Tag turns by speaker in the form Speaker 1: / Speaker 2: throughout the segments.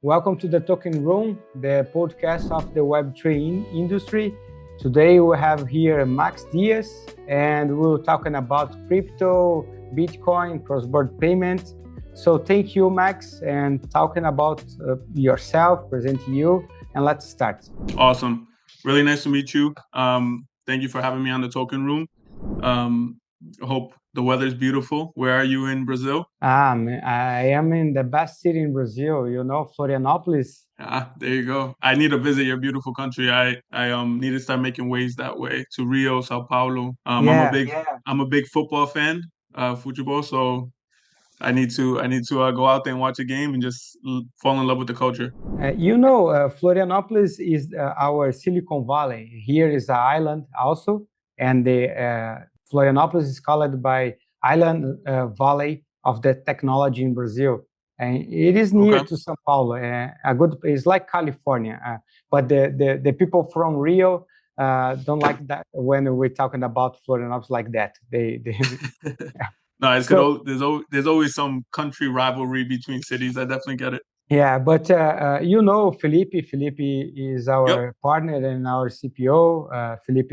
Speaker 1: Welcome to the Token Room, the podcast of the Web3 industry. Today we have here Maxx Diaz, and we're talking about crypto, Bitcoin, cross-border payments. So thank you, Max, and talking about yourself, presenting you, and let's start.
Speaker 2: Awesome. Really nice to meet you. Thank you for having me on the Token Room. I hope the weather's beautiful. Where are you in Brazil?
Speaker 1: I am in the best city in Brazil, Florianopolis.
Speaker 2: There you go. I need to visit your beautiful country. I need to start making ways that way to Rio, Sao Paulo. I'm a big football fan, football. So I need to go out there and watch a game and just fall in love with the culture.
Speaker 1: Florianopolis is our Silicon Valley. Here is an island also, and the Florianopolis is called by Island Valley of the technology in Brazil. And it is near to São Paulo. It's like California, but the people from Rio don't like that when we're talking about Florianopolis like that. They
Speaker 2: No, there's always some country rivalry between cities. I definitely get it.
Speaker 1: Yeah, but Felipe. Felipe is our partner and our CPO. Felipe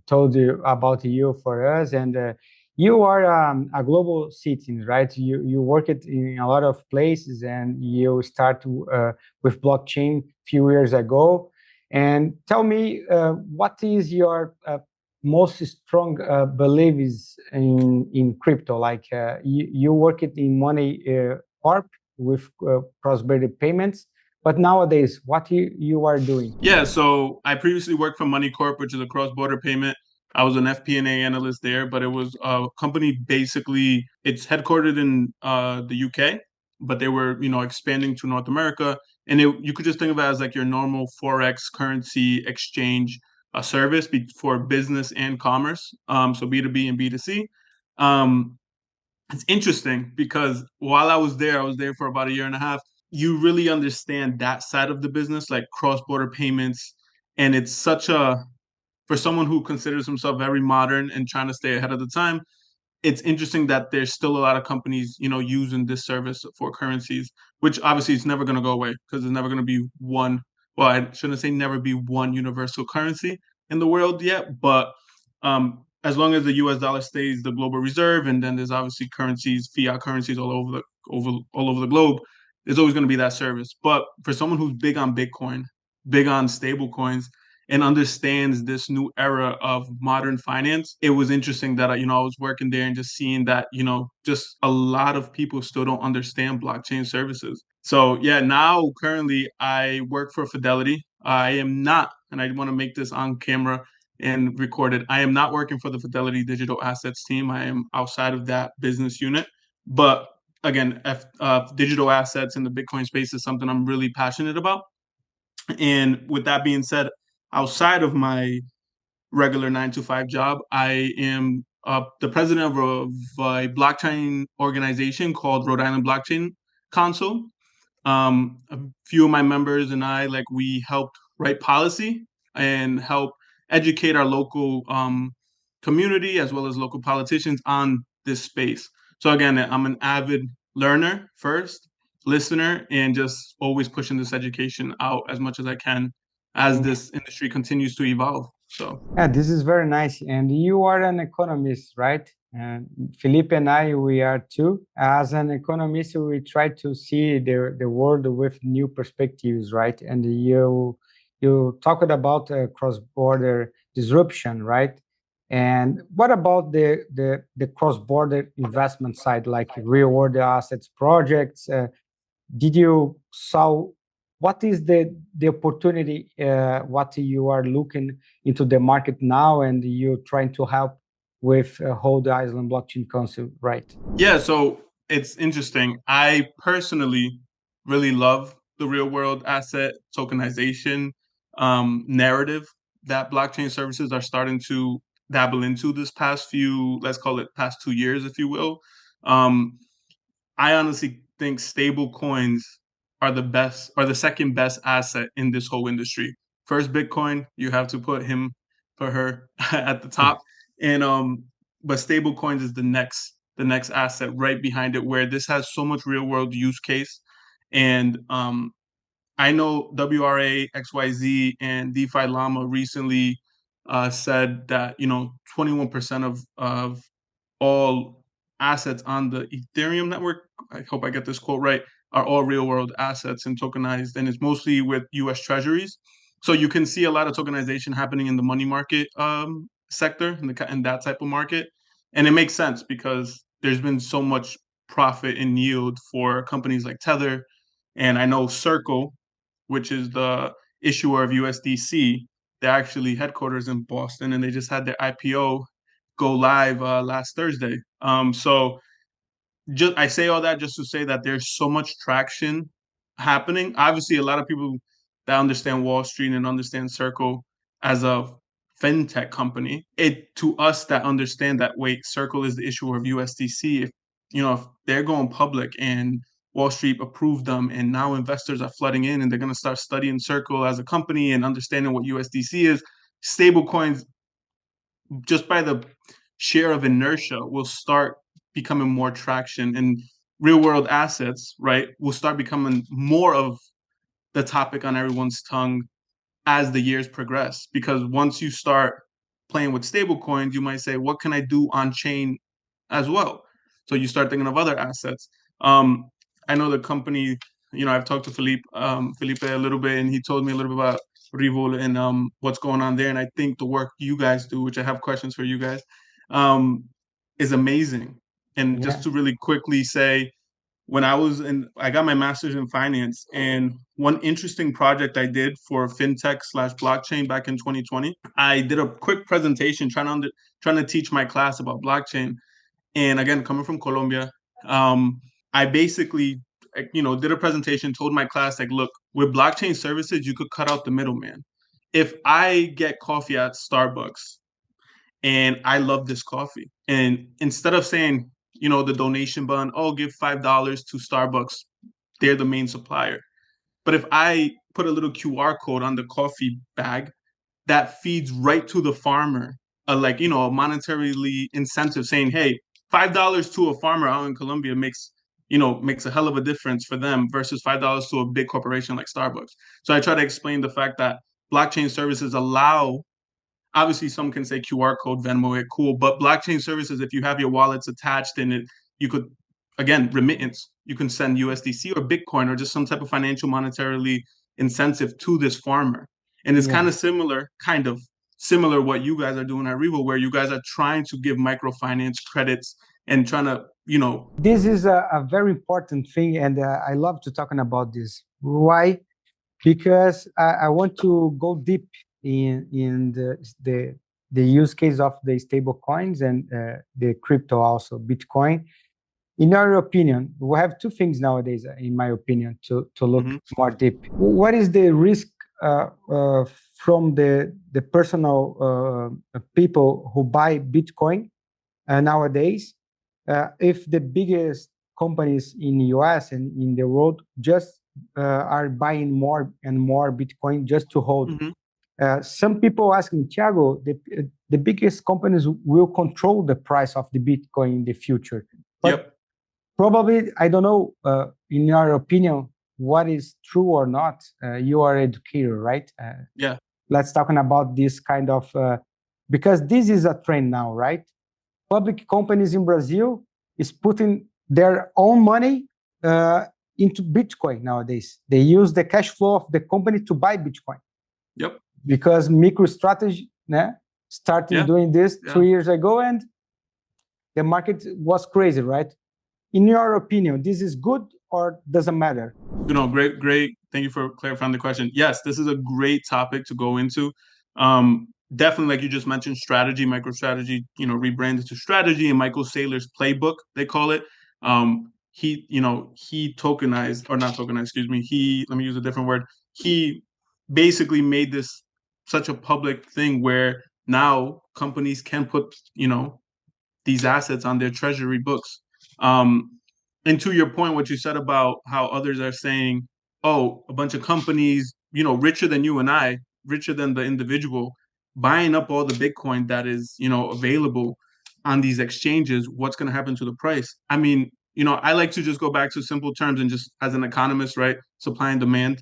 Speaker 1: told you about you for us, and you are a global citizen, right? You work it in a lot of places, and you start with blockchain a few years ago. And tell me, what is your most strong beliefs in crypto? Like you work it in Money Corp with cross-border payments. But nowadays, what you are doing?
Speaker 2: Yeah, so I previously worked for Money Corp, which is a cross-border payment. I was an FP&A analyst there, but it was a company basically, it's headquartered in the UK, but they were, expanding to North America. And you could just think of it as like your normal Forex currency exchange service for business and commerce, so B2B and B2C. It's interesting because while I was there for about a year and a half. You really understand that side of the business, like cross-border payments. And it's for someone who considers himself very modern and trying to stay ahead of the time, it's interesting that there's still a lot of companies, using this service for currencies, which obviously is never going to go away because there's never going to be one. Well, I shouldn't say never be one universal currency in the world yet, but as long as the U.S. dollar stays the global reserve, and then there's obviously currencies, fiat currencies all over the globe, there's always going to be that service. But for someone who's big on Bitcoin, big on stable coins, and understands this new era of modern finance, it was interesting that I was working there and just seeing that just a lot of people still don't understand blockchain services. So yeah, now currently I work for Fidelity. I am not, and I want to make this on camera and recorded. I am not working for the Fidelity Digital Assets team. I am outside of that business unit. But again, digital assets in the Bitcoin space is something I'm really passionate about. And with that being said, outside of my regular 9 to 5 job, I am the president of a blockchain organization called Rhode Island Blockchain Council. A few of my members and I, like, we helped write policy and help educate our local community as well as local politicians on this space. So again, I'm an avid learner first, listener, and just always pushing this education out as much as I can as this industry continues to evolve. So
Speaker 1: yeah, this is very nice. And you are an economist, right? And Felipe and I, we are too. As an economist, we try to see the world with new perspectives, right? And you talked about cross-border disruption, right? And what about the cross-border investment side, like real-world assets projects? Did you saw what is the opportunity? What you are looking into the market now, and you trying to help with Rhode Island Blockchain Council, right?
Speaker 2: yeah, so it's interesting. I personally really love the real world asset tokenization narrative that blockchain services are starting to dabble into this past few, let's call it past 2 years, if you will. Um, I honestly think stable coins are the second best asset in this whole industry. First, Bitcoin, you have to put him for her at the top. And but stable coins is the next asset right behind it, where this has so much real world use case. And I know WRA, XYZ, and DeFi Llama recently said that 21% of all assets on the Ethereum network, I hope I get this quote right, are all real world assets and tokenized, and it's mostly with U.S. Treasuries. So you can see a lot of tokenization happening in the money market sector, in that type of market, and it makes sense because there's been so much profit and yield for companies like Tether, and I know Circle, which is the issuer of USDC. They're actually headquarters in Boston, and they just had their IPO go live last Thursday. So just I say all that just to say that there's so much traction happening. Obviously, a lot of people that understand Wall Street and understand Circle as a fintech company. It to us that understand that wait, Circle is the issuer of USDC. If they're going public and Wall Street approved them, and now investors are flooding in, and they're going to start studying Circle as a company and understanding what USDC is. Stablecoins, just by the share of inertia, will start becoming more traction, and real world assets, right, will start becoming more of the topic on everyone's tongue as the years progress. Because once you start playing with stable coins, you might say, what can I do on chain as well? So you start thinking of other assets. I know the company, I've talked to Felipe a little bit, and he told me a little bit about Rivol and what's going on there. And I think the work you guys do, which I have questions for you guys, is amazing. And
Speaker 1: Yeah.
Speaker 2: just to really quickly say, I got my master's in finance, and one interesting project I did for fintech/blockchain back in 2020, I did a quick presentation trying to teach my class about blockchain. And again, coming from Colombia, I basically, did a presentation, told my class, like, look, with blockchain services, you could cut out the middleman. If I get coffee at Starbucks and I love this coffee, and instead of saying, the donation button, oh, give $5 to Starbucks, they're the main supplier. But if I put a little QR code on the coffee bag, that feeds right to the farmer, a monetarily incentive saying, hey, $5 to a farmer out in Colombia makes a hell of a difference for them versus $5 to a big corporation like Starbucks. So I try to explain the fact that blockchain services allow, obviously some can say QR code, Venmo it, cool, but blockchain services, if you have your wallets attached in it, you could, again, remittance, you can send USDC or Bitcoin or just some type of financial monetarily incentive to this farmer. And it's
Speaker 1: Yeah.
Speaker 2: kind of similar what you guys are doing at Revo, where you guys are trying to give microfinance credits and trying to,
Speaker 1: This is a very important thing, and I love to talking about this. Why? Because I want to go deep in the use case of the stable coins and the crypto, also Bitcoin. In your opinion, we have two things nowadays, in my opinion, to look more deep. What is the risk from the personal people who buy Bitcoin nowadays? If the biggest companies in the US and in the world just are buying more and more Bitcoin just to hold. Some people ask me, Thiago, the biggest companies will control the price of the Bitcoin in the future. But probably, I don't know, in your opinion, what is true or not. You are an educator, right? Let's talk about this kind of, because this is a trend now, right? Public companies in Brazil is putting their own money into Bitcoin nowadays. They use the cash flow of the company to buy Bitcoin. Because MicroStrategy started doing this 2 years ago, and the market was crazy, right? In your opinion, this is good or doesn't matter?
Speaker 2: Great. Thank you for clarifying the question. Yes, this is a great topic to go into. Definitely, like you just mentioned, strategy, MicroStrategy, rebranded to strategy, and Michael Saylor's playbook, they call it. He tokenized, or not tokenized, excuse me. Let me use a different word. He basically made this such a public thing where now companies can put, these assets on their treasury books. And to your point, what you said about how others are saying, oh, a bunch of companies, richer than you and I, richer than the individual, buying up all the Bitcoin that is, available on these exchanges, what's going to happen to the price? I mean, I like to just go back to simple terms and just as an economist, right? Supply and demand.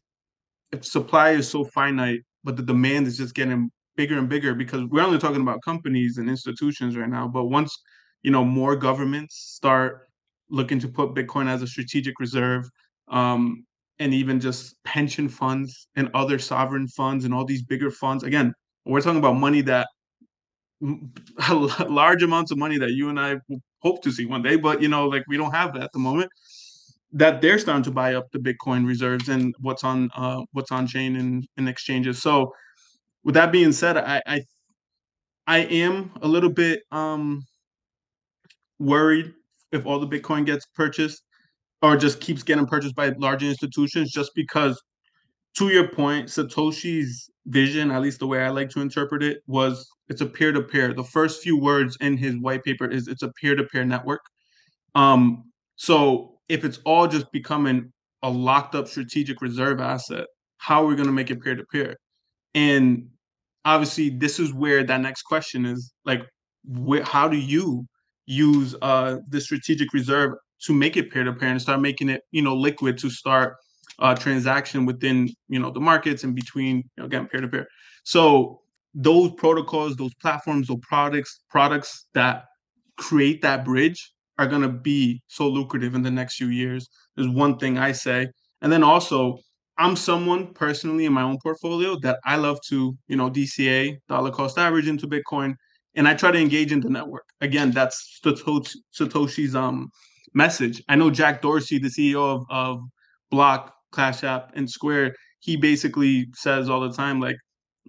Speaker 2: If supply is so finite, but the demand is just getting bigger and bigger, because we're only talking about companies and institutions right now. But once, more governments start looking to put Bitcoin as a strategic reserve, and even just pension funds and other sovereign funds and all these bigger funds, again, we're talking about money that large amounts of money that you and I hope to see one day, but like we don't have that at the moment. That they're starting to buy up the Bitcoin reserves and what's on chain and exchanges. So with that being said, I am a little bit worried if all the Bitcoin gets purchased or just keeps getting purchased by large institutions, just because, to your point, Satoshi's vision, at least the way I like to interpret it, was it's a peer-to-peer. The first few words in his white paper is it's a peer-to-peer network. So if it's all just becoming a locked up strategic reserve asset, how are we going to make it peer-to-peer? And obviously, this is where that next question is, like, how do you use the strategic reserve to make it peer-to-peer and start making it, liquid to start transaction within, the markets and between, again, peer-to-peer. So those protocols, those platforms, those products that create that bridge are going to be so lucrative in the next few years. Is one thing I say. And then also, I'm someone personally in my own portfolio that I love to, DCA, dollar cost average, into Bitcoin, and I try to engage in the network. Again, that's Satoshi's message. I know Jack Dorsey, the CEO of Block, Cash App, and Square, he basically says all the time, like,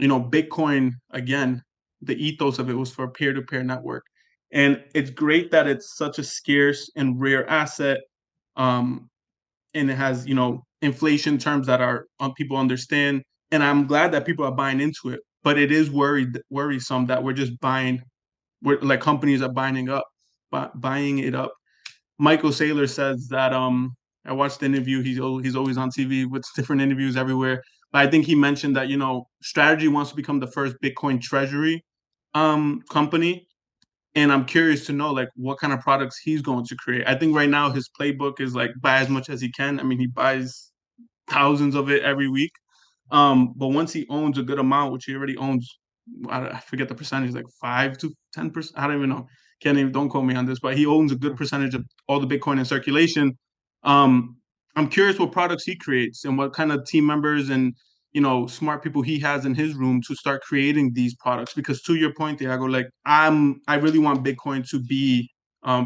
Speaker 2: Bitcoin, again, the ethos of it was for a peer-to-peer network. And it's great that it's such a scarce and rare asset. And it has, inflation terms that are people understand. And I'm glad that people are buying into it. But it is worrisome that we're just like companies are buying it up. Michael Saylor says that I watched the interview. He's always on TV with different interviews everywhere. But I think he mentioned that Strategy wants to become the first Bitcoin treasury company, and I'm curious to know like what kind of products he's going to create. I think right now his playbook is like buy as much as he can. I mean, he buys thousands of it every week. But once he owns a good amount, which he already owns, I forget the percentage, like 5 to 10%. I don't even know. Don't quote me on this, but he owns a good percentage of all the Bitcoin in circulation. I'm curious what products he creates and what kind of team members and smart people he has in his room to start creating these products. Because to your point, Thiago, like I really want Bitcoin to be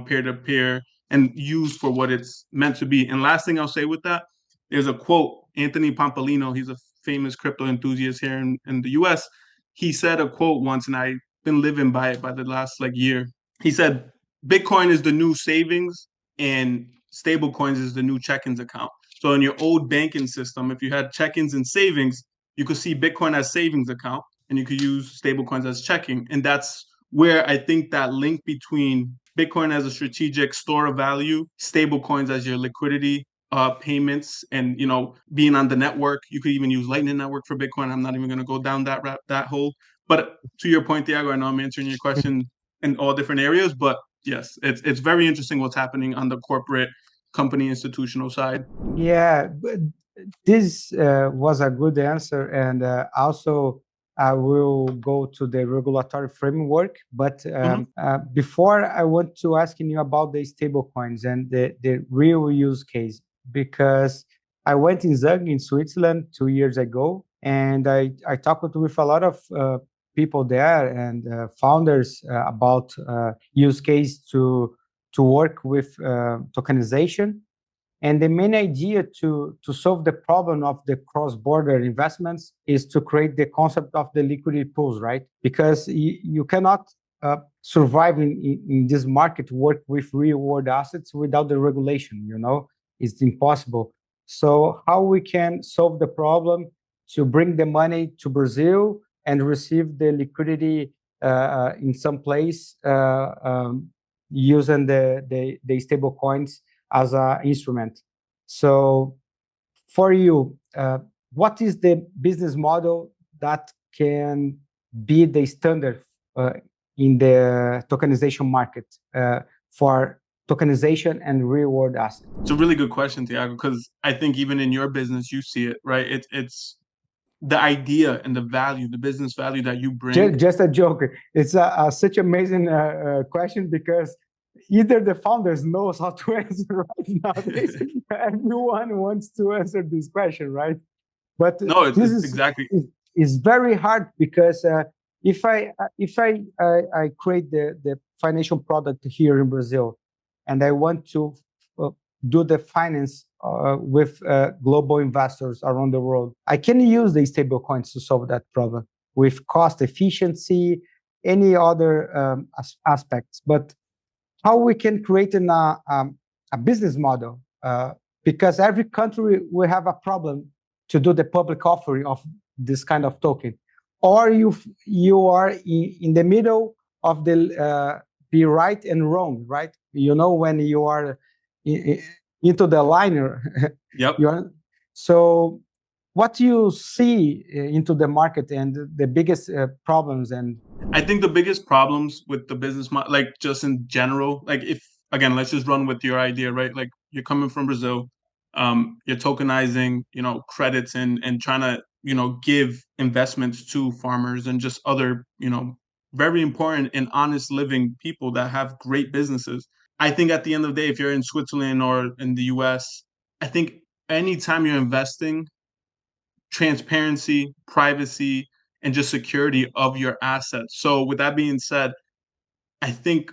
Speaker 2: peer to peer and used for what it's meant to be. And last thing I'll say with that, there's a quote, Anthony Pompolino, he's a famous crypto enthusiast here in the US. He said a quote once, and I've been living by it by the last year. He said, Bitcoin is the new savings and stablecoins is the new check-ins account. So in your old banking system, if you had check-ins and savings, you could see Bitcoin as savings account and you could use stablecoins as checking. And that's where I think that link between Bitcoin as a strategic store of value, stablecoins as your liquidity payments, and being on the network. You could even use Lightning Network for Bitcoin. I'm not even going to go down that hole. But to your point, Thiago, I know I'm answering your question in all different areas, but yes, it's very interesting what's happening on the corporate company institutional side.
Speaker 1: Yeah, but this was a good answer, and also I will go to the regulatory framework. But before, I want to ask you about the stablecoins and the real use case, because I went in Zug in Switzerland 2 years ago, and I talked with a lot of people there and founders about use case to work with tokenization. And the main idea to solve the problem of the cross-border investments is to create the concept of the liquidity pools, right? Because you cannot survive in this market, work with real-world assets without the regulation, It's impossible. So how we can solve the problem to bring the money to Brazil and receive the liquidity in some place using the stable coins as an instrument. So for you, what is the business model that can be the standard in the tokenization market for tokenization and real-world assets?
Speaker 2: It's a really good question, Thiago, because I think even in your business, you see it, right? It's the idea and the value, the business value that you bring.
Speaker 1: Just a joke. It's such amazing question because either the founders knows how to answer right nowadays. Everyone wants to answer this question, right? But
Speaker 2: No, it's
Speaker 1: this
Speaker 2: exactly.
Speaker 1: is very hard because if I create the financial product here in Brazil, and I want to do the finance with global investors around the world, I can use the stablecoins to solve that problem with cost efficiency, any other aspects. But how we can create a business model? Because every country will have a problem to do the public offering of this kind of token, or you are in the middle of the be right and wrong, right? You know, when you are into the liner.
Speaker 2: Yep.
Speaker 1: So what do you see into the market and the biggest problems? And
Speaker 2: I think the biggest problems with the business model, like just in general, like if, again, let's just run with your idea, right? Like you're coming from Brazil, you're tokenizing, credits and trying to, give investments to farmers and just other, very important and honest living people that have great businesses. I think at the end of the day, if you're in Switzerland or in the US, I think anytime you're investing, transparency, privacy, and just security of your assets. So with that being said, I think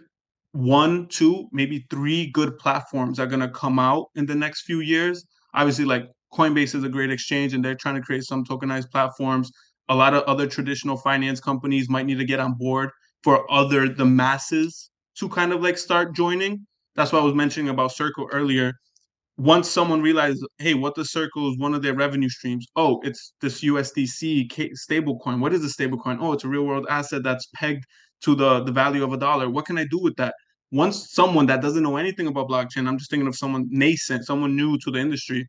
Speaker 2: 1, 2, maybe 3 good platforms are going to come out in the next few years. Obviously, like Coinbase is a great exchange and they're trying to create some tokenized platforms. A lot of other traditional finance companies might need to get on board for the masses to kind of like start joining. That's why I was mentioning about Circle earlier. Once someone realizes, hey, what the Circle is one of their revenue streams. Oh, it's this USDC stablecoin. What is a stablecoin? Oh, it's a real world asset that's pegged to the value of a dollar. What can I do with that? Once someone that doesn't know anything about blockchain, I'm just thinking of someone nascent, someone new to the industry,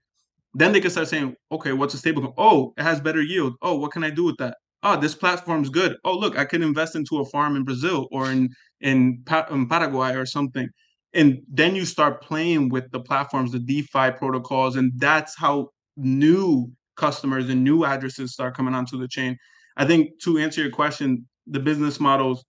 Speaker 2: then they can start saying, okay, what's a stablecoin? Oh, it has better yield. Oh, what can I do with that? Oh, this platform's good. Oh, look, I can invest into a farm in Brazil or in Paraguay or something. And then you start playing with the platforms, the DeFi protocols, and that's how new customers and new addresses start coming onto the chain. I think to answer your question, the business models,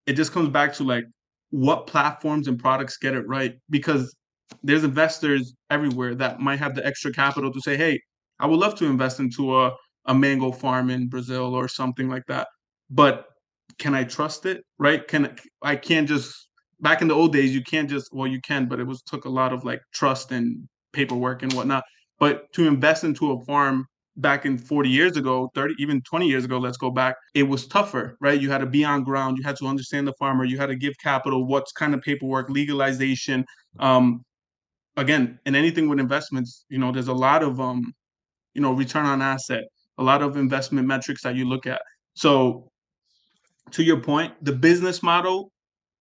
Speaker 2: it just comes back to like what platforms and products get it right, because there's investors everywhere that might have the extra capital to say, hey, I would love to invest into a mango farm in Brazil or something like that. But can I trust it? Right? I can't just, back in the old days, you can't just, well, you can, but took a lot of like trust and paperwork and whatnot. But to invest into a farm back in 40 years ago, 30, even 20 years ago, let's go back, it was tougher, right? You had to be on ground. You had to understand the farmer. You had to give capital, what's kind of paperwork, legalization. Again, in anything with investments, there's a lot of, return on asset, a lot of investment metrics that you look at. So to your point, the business model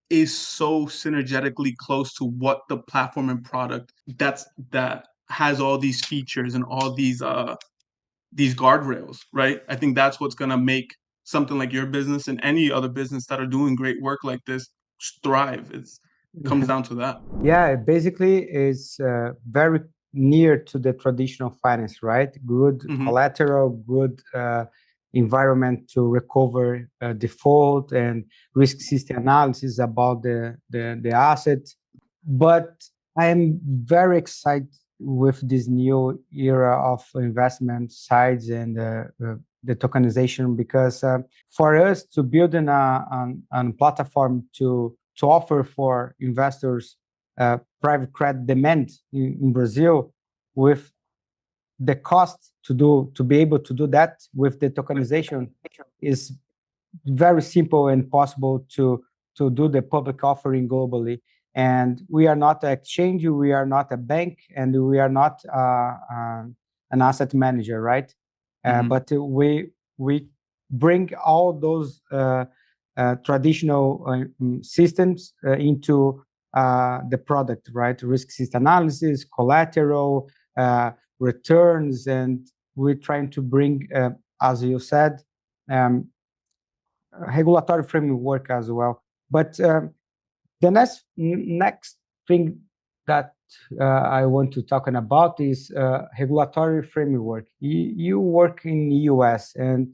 Speaker 2: is so synergetically close to what the platform and product that has all these features and all these guardrails, right? I think that's what's going to make something like your business and any other business that are doing great work like this thrive. It comes down to that.
Speaker 1: Yeah, basically it's very near to the traditional finance, right? Good collateral, good environment to recover default and risk system analysis about the asset. But I am very excited with this new era of investment sides and the tokenization, because for us to build a platform to offer for investors private credit demand in Brazil, with the cost to be able to do that with the tokenization is very simple and possible to do the public offering globally. And we are not an exchange, we are not a bank, and we are not an asset manager, right? But we bring all those traditional systems into the product, right? Risk system analysis, collateral, returns, and we're trying to bring, as you said, regulatory framework as well. But the next thing that I want to talk about is regulatory framework. You work in the US, and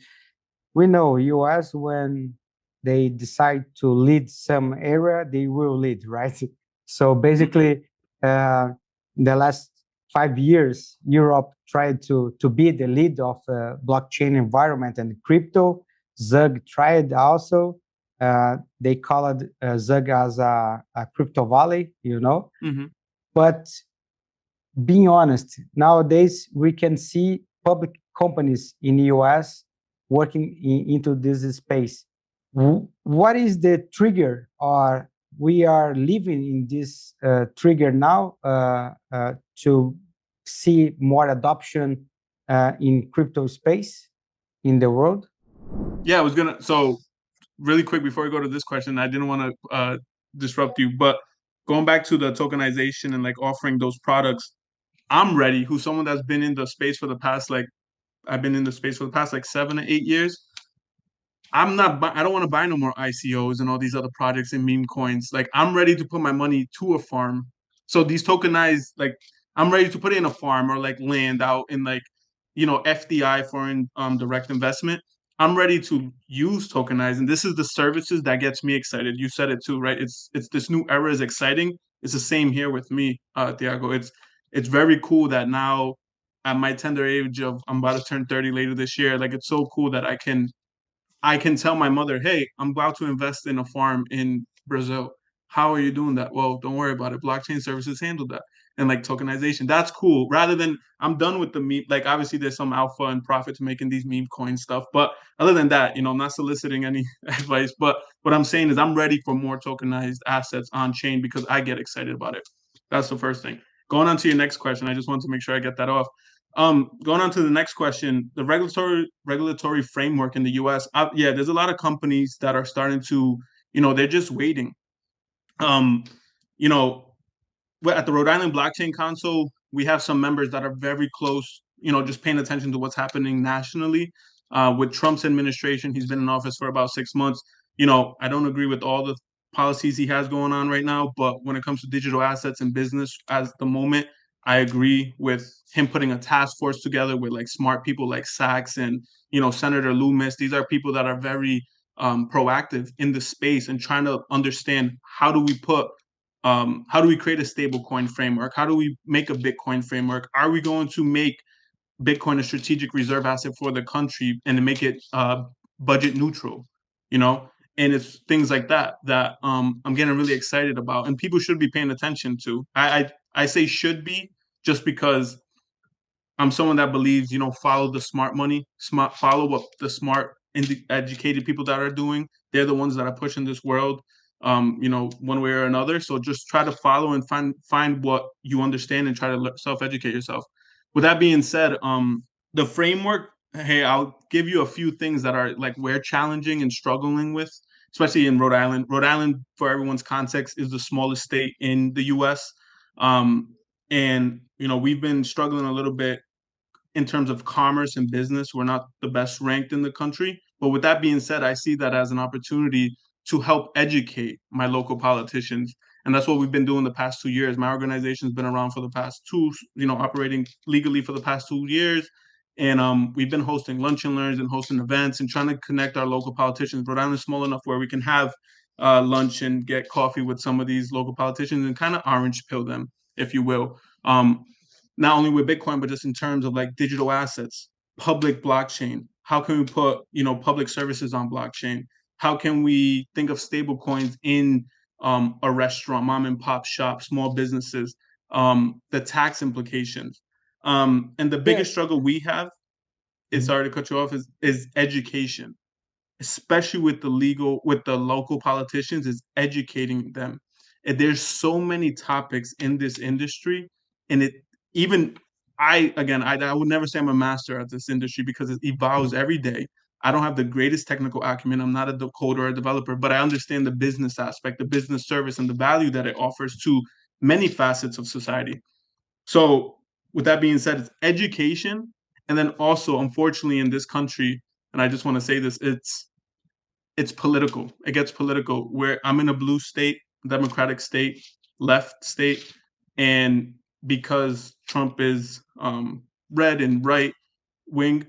Speaker 1: we know US, when they decide to lead some area, they will lead, right? So basically, in the last 5 years, Europe tried to be the lead of blockchain environment and crypto. Zug tried also. They called Zug as a crypto valley, you know. But being honest, nowadays we can see public companies in the US working into this space. What is the trigger, or we are living in this trigger now to see more adoption in crypto space in the world?
Speaker 2: Yeah, I was gonna. So really quick before we go to this question, I didn't want to disrupt you, but going back to the tokenization and like offering those products, I'm ready. Who's someone that's been in the space for the past I've been in the space for the past 7 to 8 years. I don't want to buy no more ICOs and all these other projects and meme coins. Like, I'm ready to put my money to a farm. So these tokenized, like, I'm ready to put it in a farm or like land out in like, FDI, foreign direct investment. I'm ready to use tokenized, and this is the services that gets me excited. You said it too, right? It's this new era is exciting. It's the same here with me, Thiago. It's very cool that now at my tender age of I'm about to turn 30 later this year. Like, it's so cool that I can tell my mother, hey, I'm about to invest in a farm in Brazil. How are you doing that? Well, don't worry about it. Blockchain services handle that. And like tokenization, that's cool. Rather than I'm done with the meme, like obviously there's some alpha and profit to making these meme coin stuff. But other than that, I'm not soliciting any advice. But what I'm saying is I'm ready for more tokenized assets on chain because I get excited about it. That's the first thing. Going on to your next question, I just want to make sure I get that off. Going on to the next question, the regulatory framework in the U.S. Yeah, there's a lot of companies that are starting to, they're just waiting. Um, you know, at the Rhode Island Blockchain Council, we have some members that are very close, just paying attention to what's happening nationally. With Trump's administration, he's been in office for about 6 months. I don't agree with all the policies he has going on right now, but when it comes to digital assets and business as the moment, I agree with him putting a task force together with like smart people like Sachs and, Senator Loomis. These are people that are very proactive in the space and trying to understand how do we create a stable coin framework? How do we make a Bitcoin framework? Are we going to make Bitcoin a strategic reserve asset for the country and to make it budget neutral? And it's things like that I'm getting really excited about, and people should be paying attention to. I say should be just because I'm someone that believes, follow the smart money, follow what the smart, educated people that are doing. They're the ones that are pushing this world, one way or another. So just try to follow and find what you understand and try to self-educate yourself. With that being said, the framework, hey, I'll give you a few things that are like we're challenging and struggling with, especially in Rhode Island. Rhode Island, for everyone's context, is the smallest state in the U.S. And we've been struggling a little bit in terms of commerce and business. We're not the best ranked in the country. But with that being said, I see that as an opportunity to help educate my local politicians. And that's what we've been doing the past 2 years. My organization's been around for the past operating legally for the past 2 years. And we've been hosting lunch and learns and hosting events and trying to connect our local politicians. Rhode Island is small enough where we can have lunch and get coffee with some of these local politicians and kind of orange pill them, if you will. Not only with Bitcoin, but just in terms of like digital assets, public blockchain. How can we put, public services on blockchain? How can we think of stable coins in a restaurant, mom and pop shop, small businesses, the tax implications. And the biggest struggle we have, sorry to cut you off, is education, especially with the local politicians, is educating them. And there's so many topics in this industry, and I would never say I'm a master at this industry because it evolves every day. I don't have the greatest technical acumen. I'm not a coder or a developer, but I understand the business aspect, the business service, and the value that it offers to many facets of society. So with that being said, it's education. And then also, unfortunately, in this country, and I just want to say this, it's political. It gets political. Where I'm in a blue state, democratic state. left state, and because Trump is red and right wing,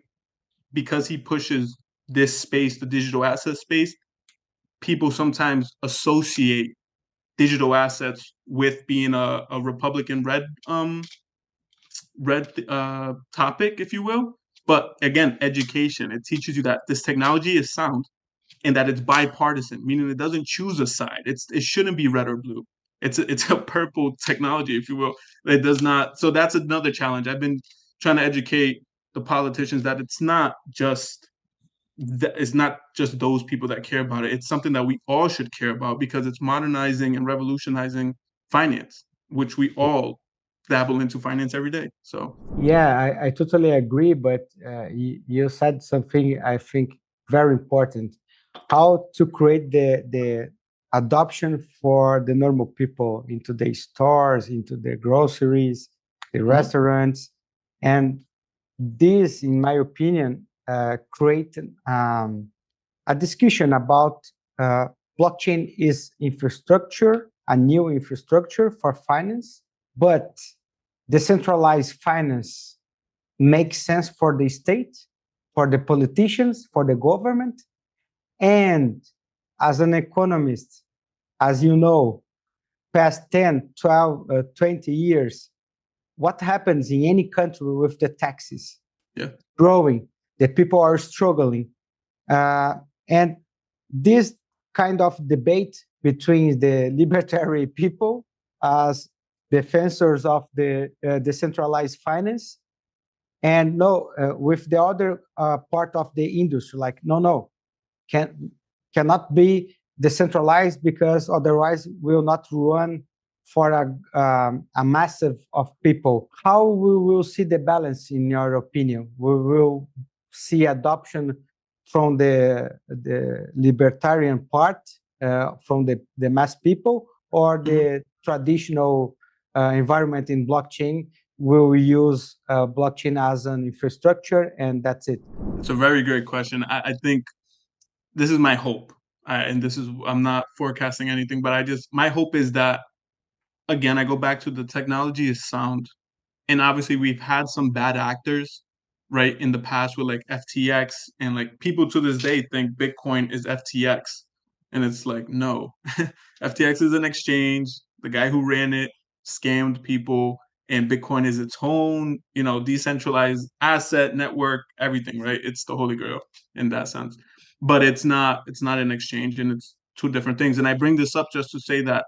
Speaker 2: because he pushes this space, the digital asset space, people sometimes associate digital assets with being a Republican red topic, if you will. But again, education, it teaches you that this technology is sound and that it's bipartisan, meaning it doesn't choose a side. It shouldn't be red or blue. It's a purple technology, if you will. It does not. So that's another challenge. I've been trying to educate the politicians that it's not just those people that care about it. It's something that we all should care about because it's modernizing and revolutionizing finance, which we all dabble into finance every day. So
Speaker 1: yeah, I totally agree. But you said something I think very important: how to create the adoption for the normal people into the stores, into the groceries, the restaurants, and this, in my opinion, create a discussion about blockchain is infrastructure, a new infrastructure for finance, but decentralized finance makes sense for the state, for the politicians, for the government. And as an economist, as you know, past 10, 12, 20 years, what happens in any country with the taxes?
Speaker 2: Yeah.
Speaker 1: Growing, the people are struggling. And this kind of debate between the libertarian people as defenders of the decentralized finance and with the other part of the industry, like, no, cannot be decentralized because otherwise will not run for a massive of people. How we will see the balance, in your opinion? We will see adoption from the libertarian part, from the mass people, or the traditional environment in blockchain will use blockchain as an infrastructure and that's it?
Speaker 2: It's a very great question. I think this is my hope. And I'm not forecasting anything, but my hope is that, again, I go back to the technology is sound. And obviously we've had some bad actors, right, in the past with like FTX, and like people to this day think Bitcoin is FTX. And it's like, no, FTX is an exchange. The guy who ran it scammed people, and Bitcoin is its own, decentralized asset network, everything, right? It's the holy grail in that sense. But it's not an exchange, and it's two different things. And I bring this up just to say that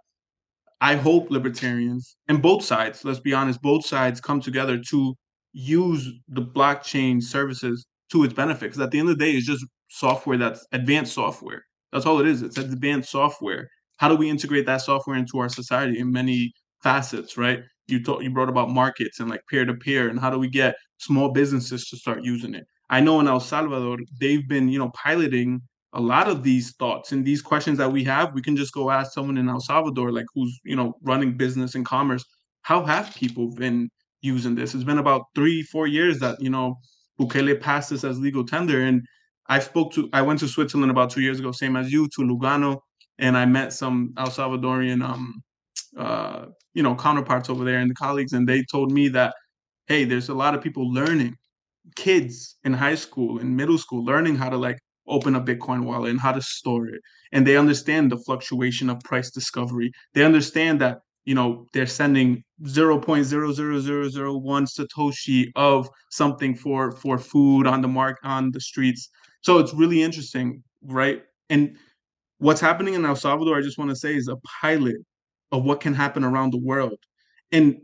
Speaker 2: I hope libertarians and both sides, let's be honest, both sides come together to use the blockchain services to its benefit. Because at the end of the day, it's just software that's advanced software. That's all it is. It's advanced software. How do we integrate that software into our society in many facets, right? You brought about markets and like peer to peer, and how do we get small businesses to start using it? I know in El Salvador, they've been, piloting a lot of these thoughts and these questions that we have. We can just go ask someone in El Salvador, like who's, running business and commerce. How have people been using this? It's been about 3-4 years that, Bukele passed this as legal tender. And I went to Switzerland about 2 years ago, same as you, to Lugano, and I met some El Salvadorian, counterparts over there and the colleagues, and they told me that, hey, there's a lot of people learning, kids in high school and middle school, learning how to like open a Bitcoin wallet and how to store it. And they understand the fluctuation of price discovery. They understand that, they're sending 0.00001 Satoshi of something for food on the streets. So it's really interesting, right? And what's happening in El Salvador, I just want to say, is a pilot of what can happen around the world. And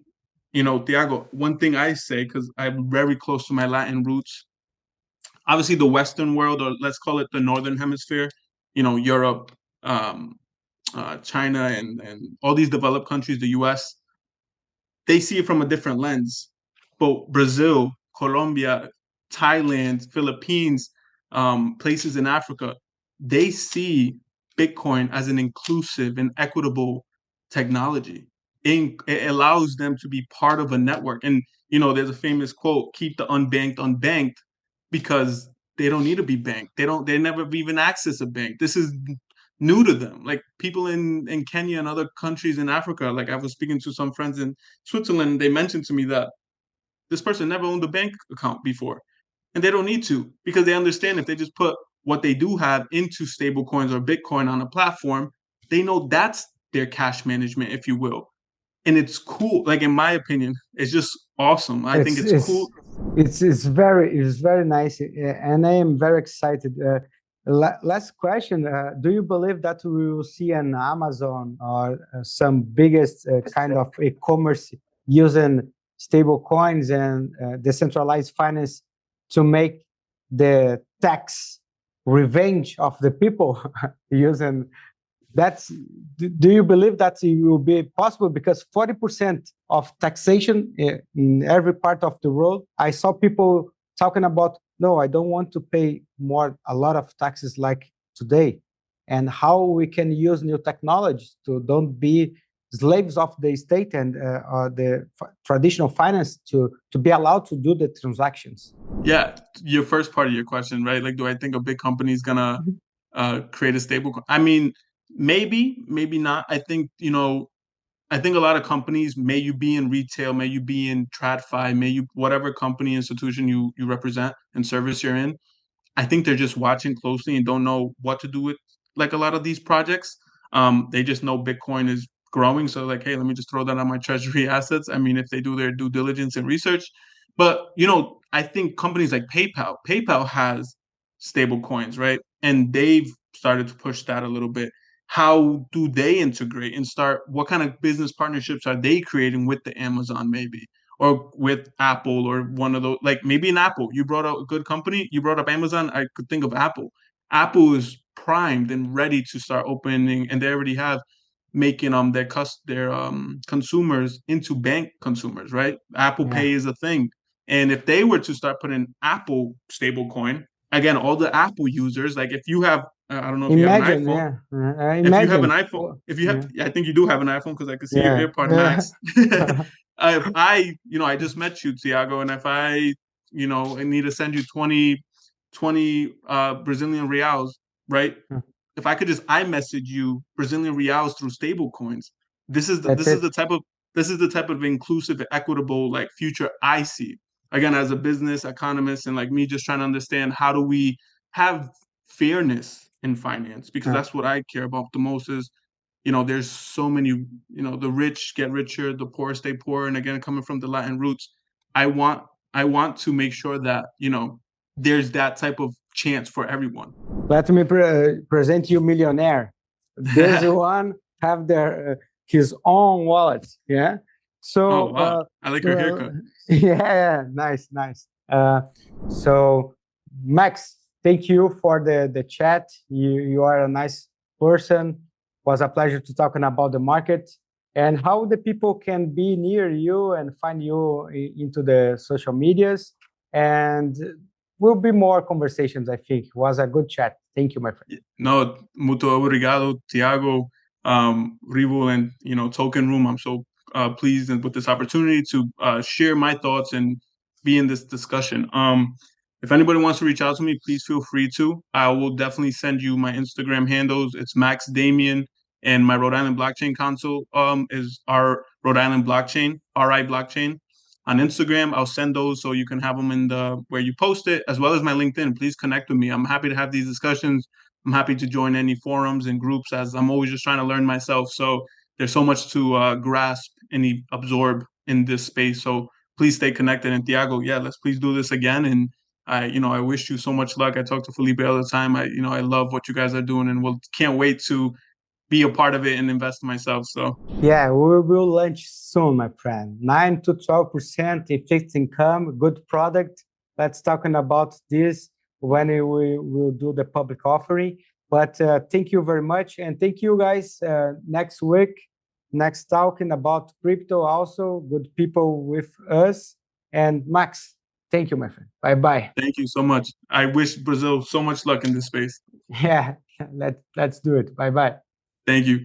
Speaker 2: Thiago, one thing I say, because I'm very close to my Latin roots, obviously the Western world, or let's call it the Northern Hemisphere, Europe, China, and all these developed countries, the US, they see it from a different lens. But Brazil, Colombia, Thailand, Philippines, places in Africa, they see Bitcoin as an inclusive and equitable technology. It allows them to be part of a network. And, there's a famous quote, keep the unbanked unbanked, because they don't need to be banked. They never even access a bank. This is new to them. Like people in Kenya and other countries in Africa, like I was speaking to some friends in Switzerland, they mentioned to me that this person never owned a bank account before. And they don't need to, because they understand if they just put what they do have into stable coins or Bitcoin on a platform, they know that's their cash management, if you will. And it's cool. Like in my opinion, it's just awesome. I think
Speaker 1: It's
Speaker 2: it's cool.
Speaker 1: it's very nice, and I am very excited. Last question: do you believe that we will see an Amazon or some biggest kind of e-commerce using stable coins and decentralized finance to make the tax revenge of the people using that's do you believe that it will be possible? Because 40% of taxation in every part of the world, I saw people talking about, no, I don't want to pay a lot of taxes like today, and how we can use new technologies to don't be slaves of the state and the traditional finance to be allowed to do the transactions.
Speaker 2: Yeah, your first part of your question, right? Like, do I think a big company is gonna create a stable coin? I mean, maybe, maybe not. I think, I think a lot of companies, may you be in retail, may you be in TradFi, may you whatever company institution you represent and service you're in, I think they're just watching closely and don't know what to do with like a lot of these projects. They just know Bitcoin is growing, so like, hey, let me just throw that on my treasury assets. I mean, if they do their due diligence and research, but I think companies like PayPal has stable coins, right? And they've started to push that a little bit. How do they integrate and start? What kind of business partnerships are they creating with the Amazon, maybe? Or with Apple or one of those, like maybe an Apple. You brought up a good company. You brought up Amazon. I could think of Apple. Apple is primed and ready to start opening, and they already have making their consumers into bank consumers, right? Apple
Speaker 1: Yeah.
Speaker 2: Pay is a thing, and if they were to start putting Apple stablecoin, again, all the Apple users, like if you have, I don't know if you have an
Speaker 1: Imagine,
Speaker 2: iPhone.
Speaker 1: yeah.
Speaker 2: If you have an
Speaker 1: Imagine.
Speaker 2: iPhone,
Speaker 1: Oh,
Speaker 2: if you have,
Speaker 1: yeah.
Speaker 2: I think you do have an iPhone because I can see your
Speaker 1: Yeah.
Speaker 2: AirPod
Speaker 1: Yeah.
Speaker 2: Max. If I just met you, Tiago, and if I need to send you 20 Brazilian reals, right? If I could just iMessage you Brazilian reals through stable coins, this is the,
Speaker 1: That's
Speaker 2: this is
Speaker 1: it.
Speaker 2: the type of this is the type of inclusive and equitable like future I see. Again, as a business economist and like me just trying to understand how do we have fairness in finance, because
Speaker 1: Yeah.
Speaker 2: that's what I care about the most is, there's so many, the rich get richer, the poor stay poor. And again, coming from the Latin roots, I want I want to make sure that, there's that type of chance for everyone.
Speaker 1: Let me present you millionaire. This one have his own wallet. Yeah.
Speaker 2: Oh
Speaker 1: So
Speaker 2: wow. I like your haircut.
Speaker 1: yeah, nice, nice. So Max, thank you for the chat. You are a nice person. Was a pleasure to talking about the market and how the people can be near you and find you into the social medias. And will be more conversations, I think. It was a good chat. Thank you, my friend.
Speaker 2: No, muito obrigado, Tiago, Rivo, and Token Room. I'm so pleased with this opportunity to share my thoughts and be in this discussion. If anybody wants to reach out to me, please feel free to. I will definitely send you my Instagram handles. It's Maxx Damian, and my Rhode Island Blockchain Council is our Rhode Island Blockchain, RI Blockchain. On Instagram, I'll send those so you can have them in the where you post it, as well as my LinkedIn. Please connect with me. I'm happy to have these discussions. I'm happy to join any forums and groups, as I'm always just trying to learn myself. So there's so much to grasp and absorb in this space. So please stay connected. And Tiago, yeah, let's please do this again. And I wish you so much luck. I talk to Felipe all the time. I love what you guys are doing, and can't wait to be a part of it and invest in myself. So
Speaker 1: yeah, we will launch soon, my friend. 9 to 12% in fixed income, good product. Let's talking about this when we will do the public offering. But thank you very much, and thank you guys. Next week, next talking about crypto, also good people with us. And Max, thank you, my friend. Bye bye.
Speaker 2: thank you so much. I wish Brazil so much luck in this space.
Speaker 1: Yeah, let's do it. Bye bye.
Speaker 2: Thank you.